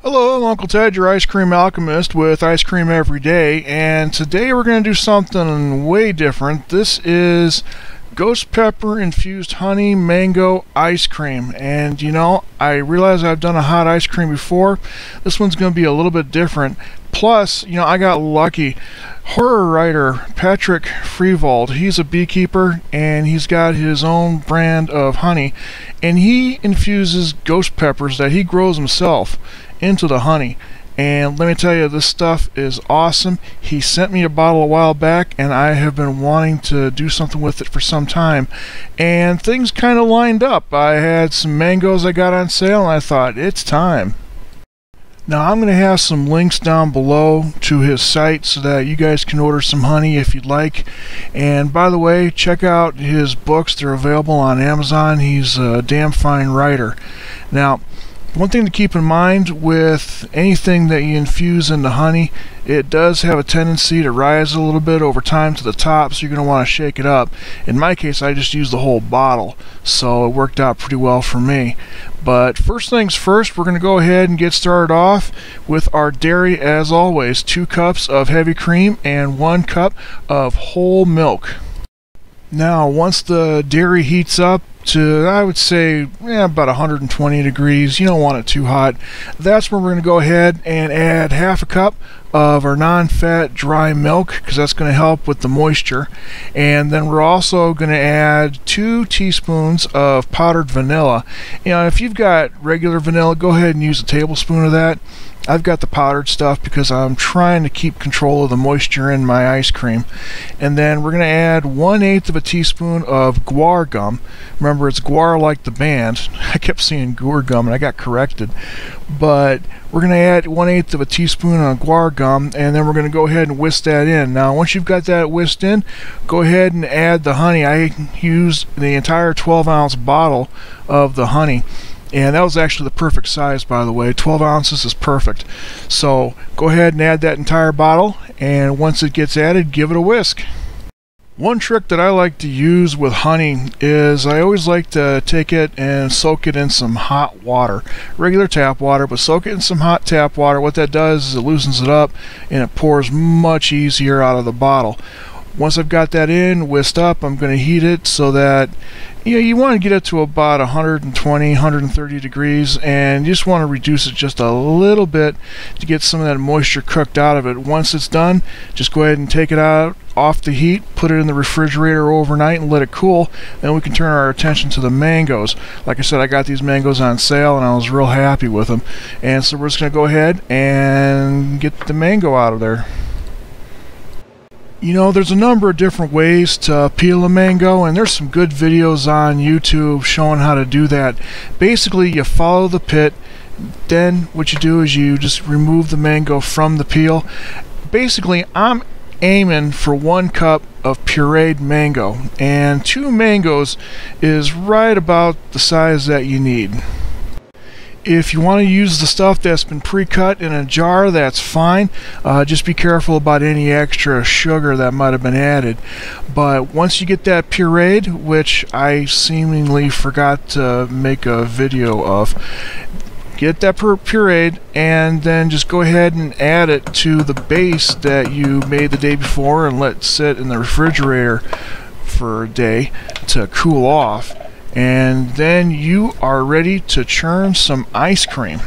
Hello, I'm Uncle Ted, your ice cream alchemist with ice cream every day, and today we're going to do something way different. This is ghost pepper infused honey mango ice cream, and I realize I've done a hot ice cream before. This one's going to be a little bit different. Plus, I got lucky. Horror writer Patrick Freevold, he's a beekeeper and he's got his own brand of honey, and he infuses ghost peppers that he grows himself into the honey. And let me tell you, this stuff is awesome. He sent me a bottle a while back and I have been wanting to do something with it for some time, and things kind of lined up. I had some mangoes I got on sale and I thought, it's time. Now I'm going to have some links down below to his site so that you guys can order some honey if you'd like. And by the way, check out his books. They're available on Amazon. He's a damn fine writer. Now, one thing to keep in mind with anything that you infuse into honey, it does have a tendency to rise a little bit over time to the top, so you're going to want to shake it up. In my case, I just used the whole bottle, so it worked out pretty well for me. But first things first, we're going to go ahead and get started off with our dairy as always. 2 cups of heavy cream and 1 cup of whole milk. Now, once the dairy heats up to, I would say, about 120 degrees, you don't want it too hot, that's when we're going to go ahead and add half a cup of our non-fat dry milk, because that's going to help with the moisture. And then we're also going to add 2 teaspoons of powdered vanilla. If you've got regular vanilla, go ahead and use a tablespoon of that. I've got the powdered stuff because I'm trying to keep control of the moisture in my ice cream. And then we're going to add 1/8 of a teaspoon of guar gum. Remember, it's guar like the band. I kept saying guar gum and I got corrected. But we're going to add 1/8 of a teaspoon of guar gum, and then we're going to go ahead and whisk that in. Now, once you've got that whisked in, go ahead and add the honey. I used the entire 12-ounce bottle of the honey. And that was actually the perfect size, by the way. 12 ounces is perfect. So go ahead and add that entire bottle, and once it gets added, give it a whisk. One trick that I like to use with honey is I always like to take it and soak it in some hot water. Regular tap water, but soak it in some hot tap water. What that does is it loosens it up and it pours much easier out of the bottle. Once I've got that in, whisked up, I'm going to heat it so that you want to get it to about 120, 130 degrees, and you just want to reduce it just a little bit to get some of that moisture cooked out of it. Once it's done, just go ahead and take it out off the heat, put it in the refrigerator overnight and let it cool. Then we can turn our attention to the mangoes. Like I said, I got these mangoes on sale and I was real happy with them. And so we're just going to go ahead and get the mango out of there. There's a number of different ways to peel a mango, and there's some good videos on YouTube showing how to do that. Basically, you follow the pit, then what you do is you just remove the mango from the peel. Basically, I'm aiming for 1 cup of pureed mango, and 2 mangoes is right about the size that you need. If you want to use the stuff that's been pre-cut in a jar, that's fine. Just be careful about any extra sugar that might have been added. But once you get that pureed, which I seemingly forgot to make a video of, get that pureed and then just go ahead and add it to the base that you made the day before and let sit in the refrigerator for a day to cool off. And then you are ready to churn some ice cream.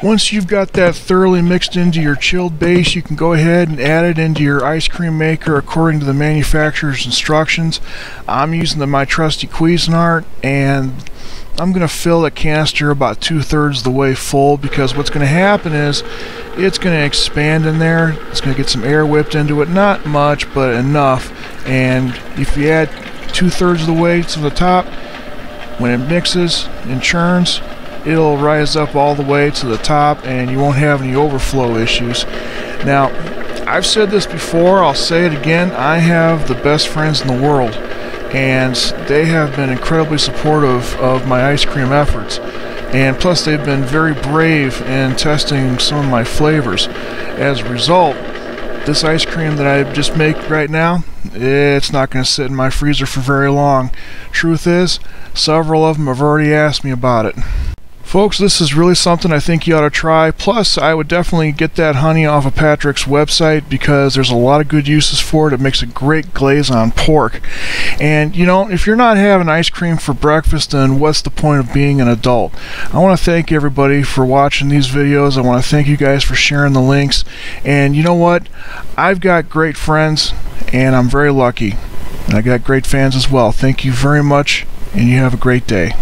Once you've got that thoroughly mixed into your chilled base, you can go ahead and add it into your ice cream maker according to the manufacturer's instructions. I'm using my trusty Cuisinart, and I'm going to fill the canister about 2/3 the way full, because what's going to happen is it's going to expand in there. It's going to get some air whipped into it, not much, but enough. And if you add 2/3 of the way to the top, when it mixes and churns, it'll rise up all the way to the top and you won't have any overflow issues. Now, I've said this before, I'll say it again, I have the best friends in the world, and they have been incredibly supportive of my ice cream efforts. And plus, they've been very brave in testing some of my flavors. As a result, this ice cream that I just make right now, it's not going to sit in my freezer for very long. Truth is, several of them have already asked me about it. Folks, this is really something I think you ought to try. Plus, I would definitely get that honey off of Patrick's website because there's a lot of good uses for it. It makes a great glaze on pork. And, you know, if you're not having ice cream for breakfast, then what's the point of being an adult? I want to thank everybody for watching these videos. I want to thank you guys for sharing the links. And you know what? I've got great friends, and I'm very lucky. And I got great fans as well. Thank you very much, and you have a great day.